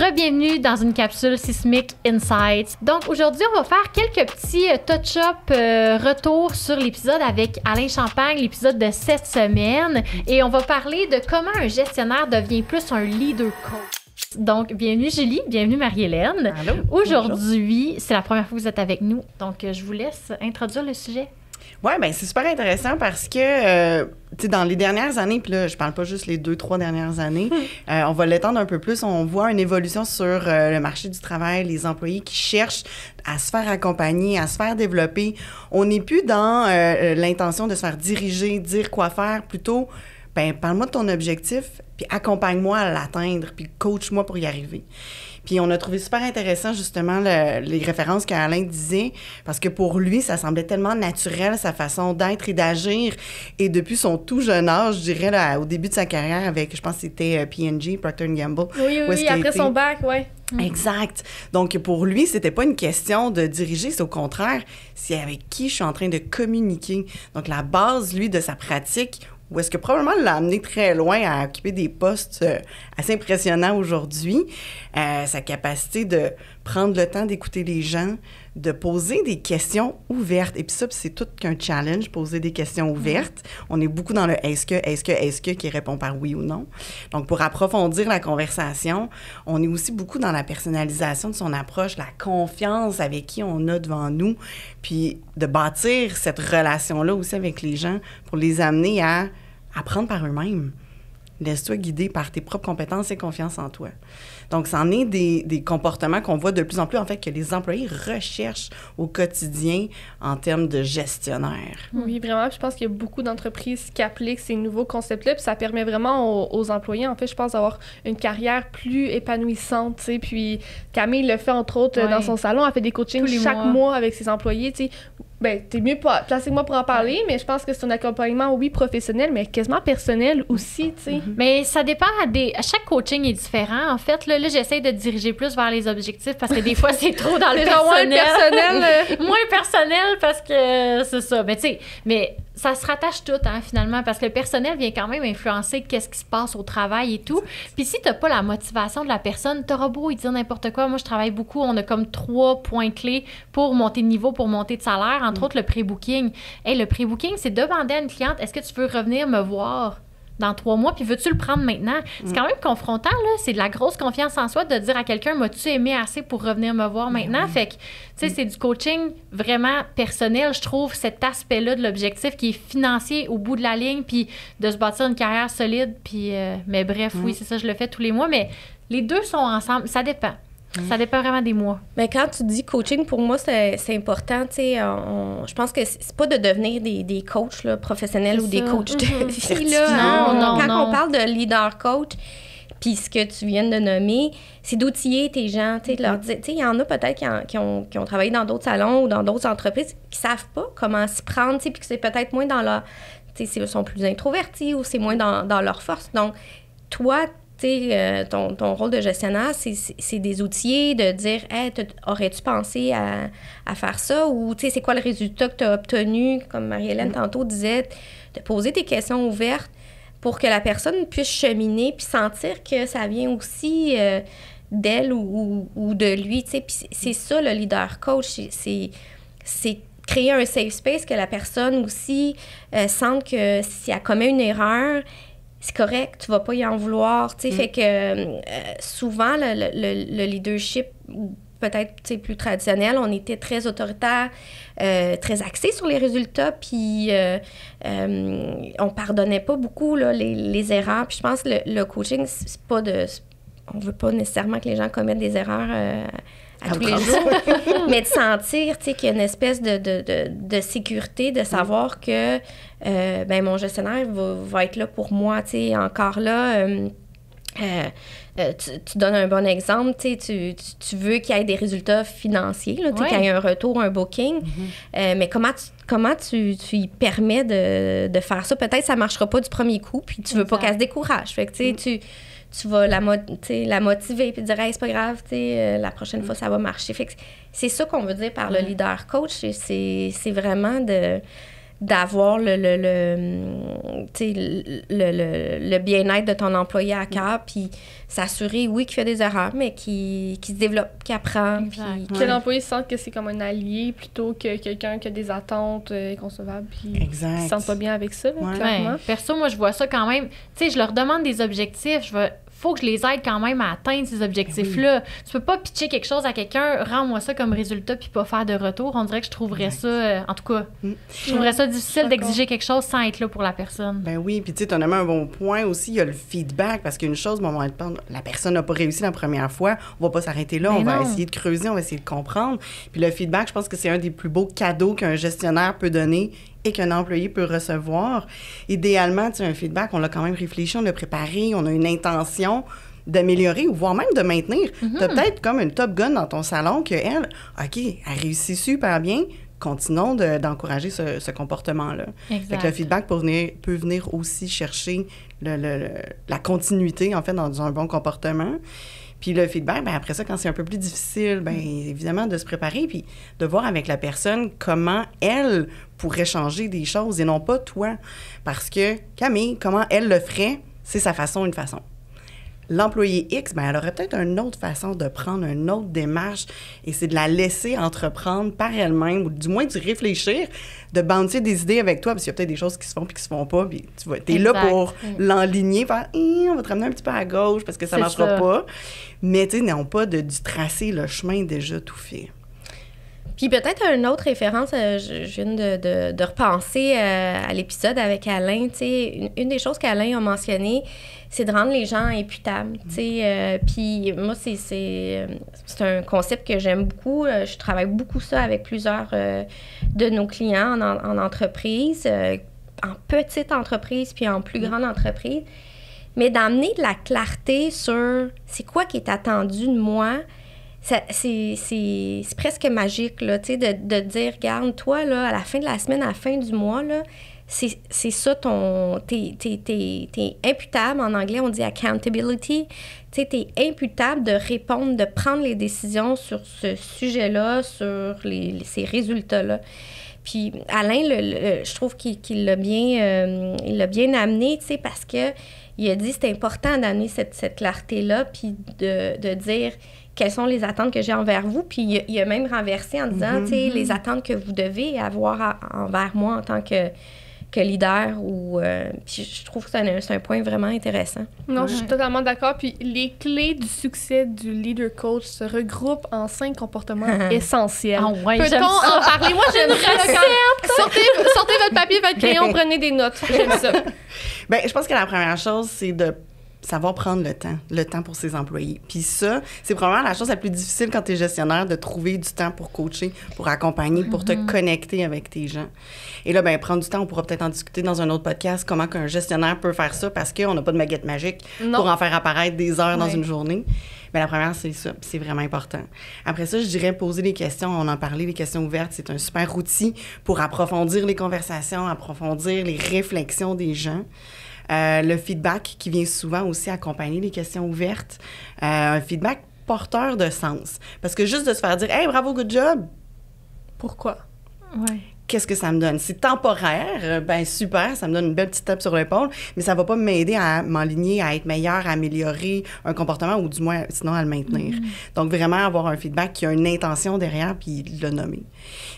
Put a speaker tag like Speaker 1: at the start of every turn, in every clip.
Speaker 1: Re-bienvenue dans une capsule Sismic Insights. Donc aujourd'hui, on va faire quelques petits touch-up retours sur l'épisode avec Alain Champagne, l'épisode de cette semaine. Et on va parler de comment un gestionnaire devient plus un leader coach. Donc, bienvenue Julie, bienvenue Marie-Hélène.
Speaker 2: Allô.
Speaker 1: Aujourd'hui, c'est la première fois que vous êtes avec nous, donc je vous laisse introduire le sujet.
Speaker 2: Oui, bien, c'est super intéressant parce que, tu sais, dans les dernières années, puis là, je parle pas juste les 2-3 dernières années, on va l'étendre un peu plus. On voit une évolution sur le marché du travail, les employés qui cherchent à se faire accompagner, à se faire développer. On n'est plus dans l'intention de se faire diriger, dire quoi faire, plutôt, ben parle-moi de ton objectif, puis accompagne-moi à l'atteindre, puis coach-moi pour y arriver. Puis on a trouvé super intéressant, justement, les références qu'Alain disait, parce que pour lui, ça semblait tellement naturel, sa façon d'être et d'agir. Et depuis son tout jeune âge, je dirais, là, au début de sa carrière avec, je pense que c'était P&G, Procter & Gamble.
Speaker 3: Oui, après son bac, oui.
Speaker 2: Exact. Donc, pour lui, c'était pas une question de diriger, c'est au contraire, c'est avec qui je suis en train de communiquer. Donc, la base, lui, de sa pratique, ou est-ce que probablement l'a amené très loin à occuper des postes assez impressionnants aujourd'hui. Sa capacité de prendre le temps d'écouter les gens, de poser des questions ouvertes. Et puis ça, c'est tout qu'un challenge, poser des questions ouvertes. On est beaucoup dans le est-ce que qui répond par oui ou non. Donc, pour approfondir la conversation, on est aussi beaucoup dans la personnalisation de son approche, la confiance avec qui on a devant nous, puis de bâtir cette relation-là aussi avec les gens pour les amener à apprendre par eux-mêmes. Laisse-toi guider par tes propres compétences et confiance en toi. Donc, c'en est des comportements qu'on voit de plus en plus, en fait, que les employés recherchent au quotidien en termes de gestionnaire.
Speaker 3: Oui, vraiment. Je pense qu'il y a beaucoup d'entreprises qui appliquent ces nouveaux concepts-là, puis ça permet vraiment aux employés, en fait, je pense, d'avoir une carrière plus épanouissante, tu sais. Puis Camille le fait, entre autres, dans son salon. Elle fait des coachings chaque mois avec ses employés, tu sais. Ben, t'es mieux placé que moi pour en parler, mais je pense que c'est un accompagnement, oui, professionnel, mais quasiment personnel aussi, tu sais.
Speaker 1: Mais ça dépend chaque coaching est différent, en fait. Là, j'essaie de diriger plus vers les objectifs parce que des fois, c'est trop dans le personnel. Moins personnel parce que c'est ça. Mais tu sais, ça se rattache tout, hein, finalement, parce que le personnel vient quand même influencer qu'est-ce qui se passe au travail et tout. Puis si t'as pas la motivation de la personne, t'auras beau y dire n'importe quoi. Moi, je travaille beaucoup. On a comme 3 points clés pour monter de niveau, pour monter de salaire. Entre autres, le pré-booking. Hey, le pré-booking, c'est demander à une cliente, est-ce que tu veux revenir me voir dans 3 mois, puis veux-tu le prendre maintenant? C'est quand même confrontant, là. C'est de la grosse confiance en soi de dire à quelqu'un, m'as-tu aimé assez pour revenir me voir maintenant? Fait que, tu sais, c'est du coaching vraiment personnel, je trouve, cet aspect-là de l'objectif qui est financier au bout de la ligne, puis de se bâtir une carrière solide, puis... mais bref, oui, c'est ça, je le fais tous les mois, mais les deux sont ensemble, ça dépend. Ça dépend vraiment des mois.
Speaker 4: Mais quand tu dis coaching, pour moi, c'est important. Tu sais, je pense que c'est pas de devenir des coachs là, professionnels ou des coachs de vie. Là, quand on parle de leader coach, puis ce que tu viens de nommer, c'est d'outiller tes gens. Tu sais, leur dire, tu sais, il y en a peut-être qui ont travaillé dans d'autres salons ou dans d'autres entreprises qui savent pas comment s'y prendre, tu sais, puis que c'est peut-être moins dans leur... Tu sais, ils sont plus introvertis ou c'est moins dans leur force. Donc, toi, ton rôle de gestionnaire, c'est des outils de dire hey, aurais-tu pensé à faire ça ou c'est quoi le résultat que tu as obtenu, comme Marie-Hélène tantôt disait, de poser des questions ouvertes pour que la personne puisse cheminer puis sentir que ça vient aussi d'elle ou de lui. Puis c'est ça le leader coach, c'est créer un safe space que la personne aussi sente que si elle commet une erreur, c'est correct, tu vas pas y en vouloir, tu sais, fait que souvent, le leadership, peut-être plus traditionnel, on était très autoritaire, très axé sur les résultats, puis on pardonnait pas beaucoup là, les erreurs, puis je pense que le coaching, c'est pas de... On veut pas nécessairement que les gens commettent des erreurs à tous les jours, mais de sentir qu'il y a une espèce de sécurité, de savoir que mon gestionnaire va être là pour moi, encore là. Tu donnes un bon exemple, tu veux qu'il y ait des résultats financiers, là, qu'il y ait un retour, un booking, mais comment tu y permets de faire ça? Peut-être que ça ne marchera pas du premier coup, puis tu veux pas qu'elle se décourage. Fait que, tu vas la motiver puis dire hey, c'est pas grave, la prochaine fois ça va marcher. Fait que c'est ça qu'on veut dire par le leader coach, c'est vraiment d'avoir le bien-être de ton employé à cœur, puis s'assurer, oui, qu'il fait des erreurs, mais qu'il se développe, qu'il apprend. Puis
Speaker 3: que l'employé sente que c'est comme un allié plutôt que quelqu'un qui a des attentes inconcevables, puis qui se sent pas bien avec ça, clairement.
Speaker 1: Perso, moi, je vois ça quand même. Tu sais, je leur demande des objectifs, faut que je les aide quand même à atteindre ces objectifs-là. Tu peux pas pitcher quelque chose à quelqu'un, rends-moi ça comme résultat, puis pas faire de retour. On dirait que je trouverais ça, en tout cas, je trouverais ça difficile d'exiger quelque chose sans être là pour la personne.
Speaker 2: Ben oui, puis tu sais, tu en as mis un bon point aussi, il y a le feedback, parce qu'une chose, la personne n'a pas réussi la première fois, on va pas s'arrêter là, on va essayer de creuser, on va essayer de comprendre. Puis le feedback, je pense que c'est un des plus beaux cadeaux qu'un gestionnaire peut donner et qu'un employé peut recevoir. Idéalement, tu sais, un feedback, on l'a quand même réfléchi, on l'a préparé, on a une intention d'améliorer ou voire même de maintenir. Tu as peut-être comme une Top Gun dans ton salon qu'elle, OK, elle réussit super bien, continuons d'encourager ce comportement-là. Fait que le feedback peut venir aussi chercher la continuité, en fait, dans un bon comportement. Puis le feedback, bien après ça, quand c'est un peu plus difficile, bien évidemment, de se préparer puis de voir avec la personne comment elle pourrait changer des choses et non pas toi. Parce que Camille, comment elle le ferait, c'est sa façon, une façon. L'employé X, bien, elle aurait peut-être une autre façon de prendre une autre démarche et c'est de la laisser entreprendre par elle-même ou du moins d'y réfléchir, de bouncer des idées avec toi parce qu'il y a peut-être des choses qui se font puis qui se font pas puis t'es là pour l'enligner, faire « on va te ramener un petit peu à gauche parce que ça marchera pas ». Mais tu sais, non pas de dû chemin déjà tout fait.
Speaker 4: Puis peut-être une autre référence, je viens de repenser à l'épisode avec Alain, tu sais, une des choses qu'Alain a mentionné, c'est de rendre les gens imputables, tu sais. Puis moi, c'est un concept que j'aime beaucoup. Je travaille beaucoup ça avec plusieurs de nos clients en entreprise, en petite entreprise puis en plus grande entreprise. Mais d'amener de la clarté sur c'est quoi qui est attendu de moi. C'est presque magique, là, tu sais, de dire, regarde, toi, là, à la fin de la semaine, à la fin du mois, là, c'est ça t'es imputable. En anglais, on dit accountability. Tu sais, t'es imputable de répondre, de prendre les décisions sur ce sujet-là, sur ces résultats-là. Puis Alain, je trouve qu'il l'a bien amené, tu sais, parce que il a dit c'est important d'amener cette clarté-là, puis de dire quelles sont les attentes que j'ai envers vous. Puis il a même renversé en disant, tu sais, les attentes que vous devez avoir envers moi en tant que leader. Puis je trouve que c'est un point vraiment intéressant.
Speaker 3: Non, je suis totalement d'accord. Puis les clés du succès du leader coach se regroupent en 5 comportements essentiels. Peut-on en parler? Moi, j'aimerais sortez votre papier, votre crayon, prenez des notes. J'aime ça.
Speaker 2: Bien, je pense que la première chose, c'est de savoir prendre le temps pour ses employés. Puis ça, c'est probablement la chose la plus difficile quand tu es gestionnaire, de trouver du temps pour coacher, pour accompagner, pour te connecter avec tes gens. Et là, bien, prendre du temps, on pourra peut-être en discuter dans un autre podcast, comment qu'un gestionnaire peut faire ça, parce qu'on n'a pas de baguette magique pour en faire apparaître des heures dans une journée. Mais la première, c'est ça. C'est vraiment important. Après ça, je dirais poser des questions. On en parlait, les questions ouvertes, c'est un super outil pour approfondir les conversations, approfondir les réflexions des gens. Le feedback qui vient souvent aussi accompagner les questions ouvertes. Un feedback porteur de sens. Parce que juste de se faire dire « Hey, bravo, good job! »
Speaker 3: Pourquoi?
Speaker 1: Ouais.
Speaker 2: Qu'est-ce que ça me donne? C'est temporaire, ben super, ça me donne une belle petite tape sur l'épaule, mais ça va pas m'aider à m'enligner, à être meilleur, à améliorer un comportement ou du moins, sinon à le maintenir. Donc, vraiment avoir un feedback qui a une intention derrière puis le nommer.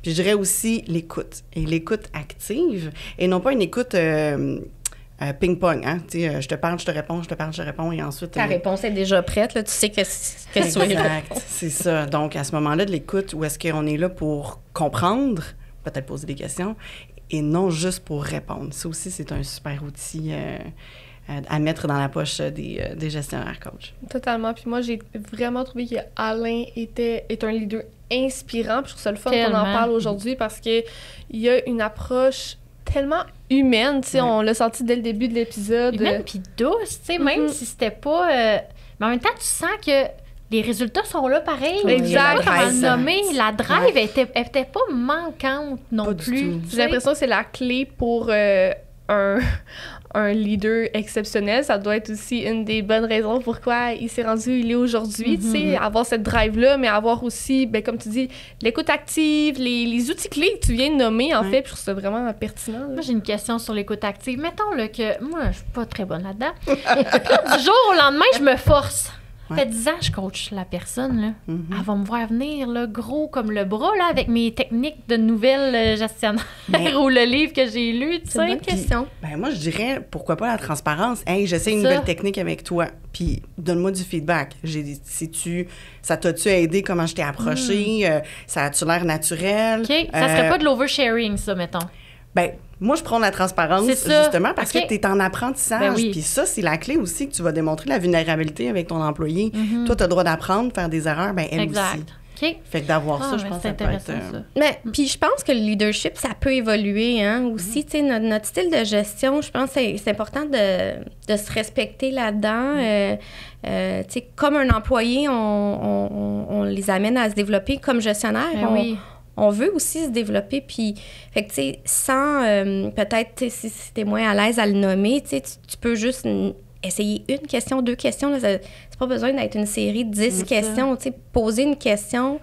Speaker 2: Puis je dirais aussi l'écoute. Et l'écoute active et non pas une écoute... ping-pong, hein? Tu sais, je te parle, je te réponds, je te parle, je te réponds, et ensuite...
Speaker 4: Ta réponse est déjà prête, là, tu sais que tu veux.
Speaker 2: Exact, c'est ça. Donc, à ce moment-là de l'écoute, où est-ce qu'on est là pour comprendre, peut-être poser des questions, et non juste pour répondre. Ça aussi, c'est un super outil à mettre dans la poche des gestionnaires coach.
Speaker 3: Totalement. Puis moi, j'ai vraiment trouvé qu'Alain est un leader inspirant. Puis je trouve ça le fun qu'on en parle aujourd'hui parce qu'il y a une approche tellement humaine, tu sais, on l'a senti dès le début de l'épisode.
Speaker 1: Humaine puis douce, tu sais, même si c'était pas... mais en même temps, tu sens que les résultats sont là pareil.
Speaker 3: Exact.
Speaker 1: Comment le nommer. La drive était pas manquante non plus.
Speaker 3: J'ai l'impression que c'est la clé pour un leader exceptionnel. Ça doit être aussi une des bonnes raisons pourquoi il s'est rendu où il est aujourd'hui. Tu sais, avoir cette drive-là, mais avoir aussi, ben, comme tu dis, l'écoute active, les outils clés que tu viens de nommer, en fait. Puis je trouve ça vraiment pertinent. Là.
Speaker 1: Moi, j'ai une question sur l'écoute active. Mettons là, que moi, je suis pas très bonne là-dedans. Puis du jour au lendemain, je me force. Ça fait 10 ans que je coach la personne, là. Elle va me voir venir, là, gros comme le bras, là, avec mes techniques de nouvelles gestionnaire ou le livre que j'ai lu, tu sais.
Speaker 4: C'est une bonne question.
Speaker 2: Ben moi, je dirais, pourquoi pas la transparence? Hey, j'essaie une nouvelle technique avec toi, puis donne-moi du feedback. Ça t'a-tu aidé, comment je t'ai approché? Ça a-tu l'air naturel?
Speaker 1: OK. Ça serait pas de l'oversharing, ça, mettons?
Speaker 2: Ben moi, je prends la transparence, justement, parce que tu es en apprentissage. Puis ça, c'est la clé aussi, que tu vas démontrer la vulnérabilité avec ton employé. Toi, tu as le droit d'apprendre, faire des erreurs, ben elle aussi.
Speaker 1: Okay.
Speaker 2: Fait que d'avoir ça, je pense que ça peut être...
Speaker 4: Mais puis je pense que le leadership, ça peut évoluer, hein, aussi. Tu sais, notre style de gestion, je pense que c'est important de se respecter là-dedans. Tu sais, comme un employé, on les amène à se développer comme gestionnaire. On veut aussi se développer, puis, fait que, tu sais, sans, peut-être, si t'es moins à l'aise à le nommer, tu sais, tu peux juste essayer une question, 2 questions, là, c'est pas besoin d'être une série de 10 questions, tu sais, poser une question,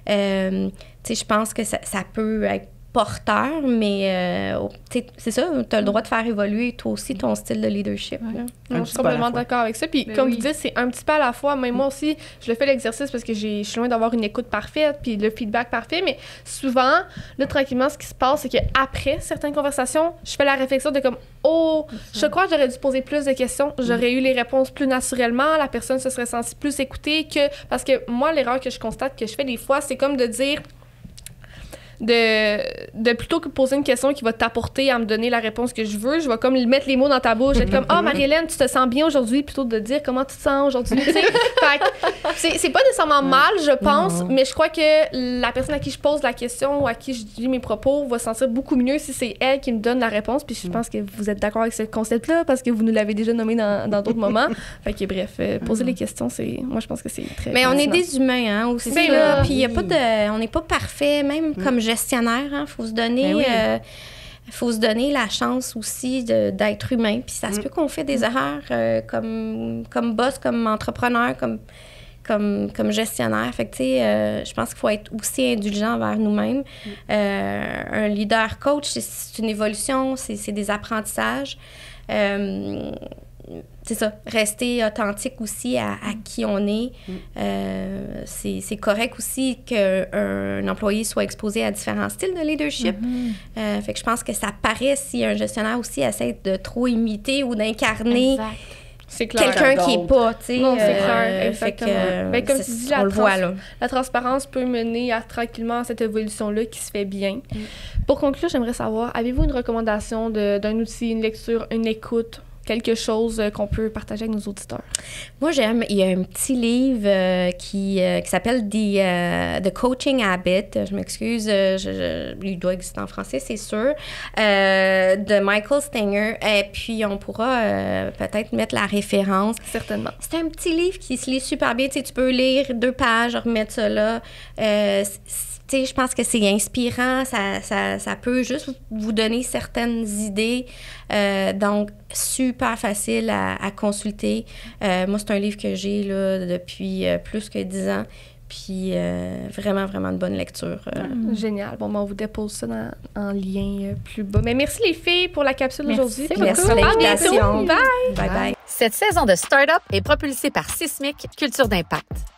Speaker 4: tu sais, je pense que ça peut être porteur, mais c'est ça, tu as le droit de faire évoluer toi aussi ton style de leadership.
Speaker 3: Je suis complètement d'accord avec ça. Puis comme vous dites, c'est un petit peu à la fois. Mais moi aussi, je le fais l'exercice parce que je suis loin d'avoir une écoute parfaite puis le feedback parfait. Mais souvent, là, tranquillement, ce qui se passe, c'est qu'après certaines conversations, je fais la réflexion de comme, je crois que j'aurais dû poser plus de questions. J'aurais eu les réponses plus naturellement. La personne se serait sentie plus écoutée que... Parce que moi, l'erreur que je constate que je fais des fois, c'est comme de dire... De plutôt que poser une question qui va t'apporter à me donner la réponse que je veux, je vais comme mettre les mots dans ta bouche, être comme Marie-Hélène, tu te sens bien aujourd'hui, plutôt de dire comment tu te sens aujourd'hui. C'est pas nécessairement mal, je pense, mais je crois que la personne à qui je pose la question ou à qui je dis mes propos va se sentir beaucoup mieux si c'est elle qui me donne la réponse. Puis je pense que vous êtes d'accord avec ce concept-là parce que vous nous l'avez déjà nommé dans d'autres moments. Fait que bref, poser les questions, moi je pense que c'est très
Speaker 4: mais
Speaker 3: pertinent.
Speaker 4: On est des humains, hein, aussi. Là, puis y a pas on n'est pas parfait, même comme gestionnaire, hein, faut se donner la chance aussi d'être humain. Puis ça se peut qu'on fait des erreurs comme boss, comme entrepreneur, comme gestionnaire. Fait que, tu sais, je pense qu'il faut être aussi indulgent envers nous-mêmes. Un leader coach, c'est une évolution, c'est des apprentissages. C'est ça, rester authentique aussi à qui on est. C'est correct aussi qu'un employé soit exposé à différents styles de leadership. Fait que je pense que ça paraît si un gestionnaire aussi essaie de trop imiter ou d'incarner quelqu'un qui n'est pas, tu sais.
Speaker 3: Non, c'est clair, exactement.
Speaker 4: Ben,
Speaker 3: comme tu dis, la transparence peut mener tranquillement à cette évolution-là qui se fait bien. Pour conclure, j'aimerais savoir, avez-vous une recommandation d'un outil, une lecture, une écoute, quelque chose qu'on peut partager avec nos auditeurs?
Speaker 4: Moi, il y a un petit livre qui s'appelle The Coaching Habit. Je m'excuse, il doit exister en français, c'est sûr, de Michael Stenger. Et puis, on pourra peut-être mettre la référence.
Speaker 3: Certainement.
Speaker 4: C'est un petit livre qui se lit super bien. Tu sais, tu peux lire 2 pages, remettre ça là. Tu sais, je pense que c'est inspirant, ça peut juste vous donner certaines idées. Donc, super facile à consulter. Moi, c'est un livre que j'ai là, depuis plus que 10 ans. Puis, vraiment, vraiment de bonne lecture.
Speaker 3: Génial. Bon, on vous dépose ça en lien plus bas. Mais merci les filles pour la capsule d'aujourd'hui.
Speaker 4: Merci pour l'invitation.
Speaker 3: Bye!
Speaker 4: Bye bye.
Speaker 5: Cette saison de Startup est propulsée par Sismic Culture d'impact.